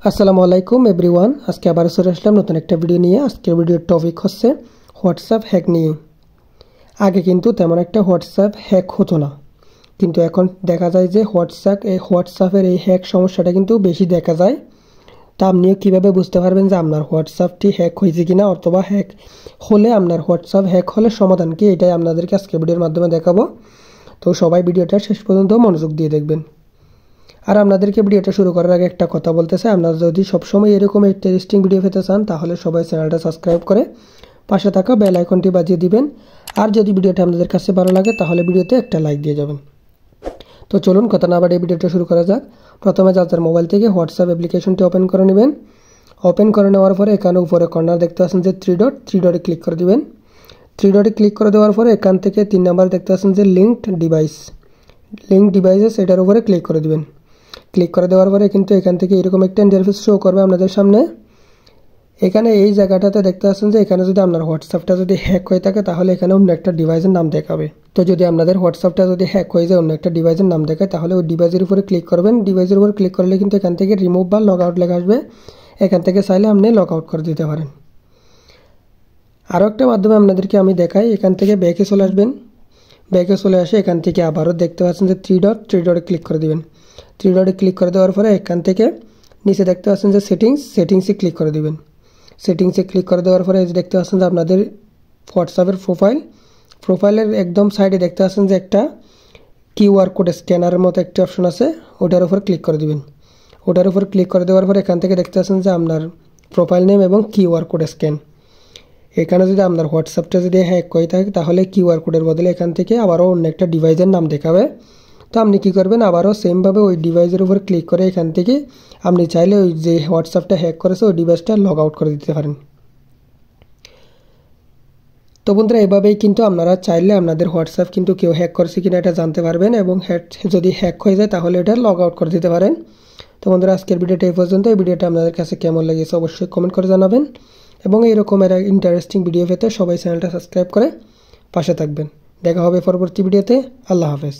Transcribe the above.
আসসালামু আলাইকুম এভরিওয়ান। আজকে আবার চলে আসলাম নতুন একটা ভিডিও নিয়ে। আজকের ভিডিওর টপিক হচ্ছে হোয়াটসঅ্যাপ হ্যাক নিয়ে। আগে কিন্তু তেমন একটা হোয়াটসঅ্যাপ হ্যাক হতো না, কিন্তু এখন দেখা যায় যে হোয়াটসঅ্যাপের এই হ্যাক সমস্যাটা কিন্তু বেশি দেখা যায়। তা আপনিও কীভাবে বুঝতে পারবেন যে আপনার হোয়াটসঅ্যাপটি হ্যাক হয়েছে কিনা, অথবা হ্যাক হলে আপনার হোয়াটসঅ্যাপ হ্যাক হলে সমাধান কি, এটাই আপনাদেরকে আজকের ভিডিওর মাধ্যমে দেখাবো। তো সবাই ভিডিওটা শেষ পর্যন্ত মনোযোগ দিয়ে দেখবেন। আর আপনাদেরকে ভিডিওটা শুরু করার আগে একটা কথা বলতে চাই, আপনারা যদি সবসময় এরকম ইন্টারেস্টিং ভিডিও পেতে চান তাহলে সবাই চ্যানেলটা সাবস্ক্রাইব করে পাশে থাকা বেল আইকনটি বাজিয়ে দিবেন। আর যদি ভিডিওটা আপনাদের কাছে ভালো লাগে তাহলে ভিডিওতে একটা লাইক দিয়ে যাবেন। তো চলুন কথা না বাড়িয়ে ভিডিওটা শুরু করা যাক। প্রথমে যার মোবাইল থেকে হোয়াটসঅ্যাপ অ্যাপ্লিকেশনটি ওপেন করে নেবেন। ওপেন করে নেওয়ার পরে এখানে উপরে কর্নার দেখতে পাচ্ছেন যে থ্রি ডটে ক্লিক করে দিবেন। থ্রি ডটে ক্লিক করে দেওয়ার পরে এখান থেকে 3 নাম্বার দেখতে পাচ্ছেন যে লিঙ্কড ডিভাইসেস, এটার উপরে ক্লিক করে দিবেন। ক্লিক করে দেওয়ার পরে কিন্তু এখান থেকে এরকম একটা ইন্টারফেস শো করবে আপনাদের সামনে। এখানে এই জায়গাটাতে দেখতে পাচ্ছেন যে এখানে যদি আপনার হোয়াটসঅ্যাপটা যদি হ্যাক হয়ে থাকে তাহলে এখানে অন্য একটা ডিভাইসের নাম দেখাবে। তো যদি আপনাদের হোয়াটসঅ্যাপটা যদি হ্যাক হয়ে যায়, অন্য একটা ডিভাইসের নাম দেখায়, তাহলে ওই ডিভাইসের উপরে ক্লিক করবেন। ডিভাইসের উপরে ক্লিক করলে কিন্তু এখান থেকে রিমুভ বা লগ আউট লেখা আসবে। এখান থেকে চাইলে আপনি লগ আউট করে দিতে পারেন। আরও একটা মাধ্যমে আপনাদেরকে আমি দেখাই। এখান থেকে ব্যাকে চলে আসবেন। ব্যাকে চলে আসে এখান থেকে আবারও দেখতে পাচ্ছেন যে থ্রি ডটে ক্লিক করে দিবেন। থ্রি ডটে ক্লিক করে দেওয়ার পরে এখান থেকে নিচে দেখতে পাচ্ছেন যে সেটিংসে ক্লিক করে দিবেন। সেটিংসে ক্লিক করে দেওয়ার পরে দেখতে পাচ্ছেন যে আপনাদের হোয়াটসঅ্যাপের প্রোফাইলের একদম সাইডে দেখতে পাচ্ছেন যে একটা কিউআর কোড স্ক্যানারের মতো একটা অপশন আছে, ওটার উপর ক্লিক করে দিবেন। ওটার উপর ক্লিক করে দেওয়ার পরে এখান থেকে দেখতে পাচ্ছেন যে আপনার প্রোফাইল নেম এবং কিউআর কোড স্ক্যান। এখানে যদি আপনার হোয়াটসঅ্যাপটা যদি হ্যাক হয়ে থাকে তাহলে কিউআর কোডের বদলে এখান থেকে আবারও অন্য একটা ডিভাইসের নাম দেখাবে। তো আপনি কী করবেন, আবারও সেমভাবে ওই ডিভাইসের উপর ক্লিক করে এখান থেকে আপনি চাইলে ওই যে হোয়াটসঅ্যাপটা হ্যাক করেছে ওই ডিভাইসটা লগ আউট করে দিতে পারেন। তো বন্ধুরা, এভাবেই কিন্তু আপনারা চাইলে আপনাদের হোয়াটসঅ্যাপ কিন্তু কেউ হ্যাক করেছে কিনা এটা জানতে পারবেন, এবং যদি হ্যাক হয়ে যায় তাহলে এটা লগ আউট করে দিতে পারেন। তো বন্ধুরা, আজকের ভিডিওটা এই পর্যন্ত। এই ভিডিওটা আপনাদের কাছে কেমন লেগেছে অবশ্যই কমেন্ট করে জানাবেন, এবং এইরকম ইন্টারেস্টিং ভিডিও পেতে সবাই চ্যানেলটা সাবস্ক্রাইব করে পাশে থাকবেন। দেখা হবে পরবর্তী ভিডিওতে। আল্লাহ হাফেজ।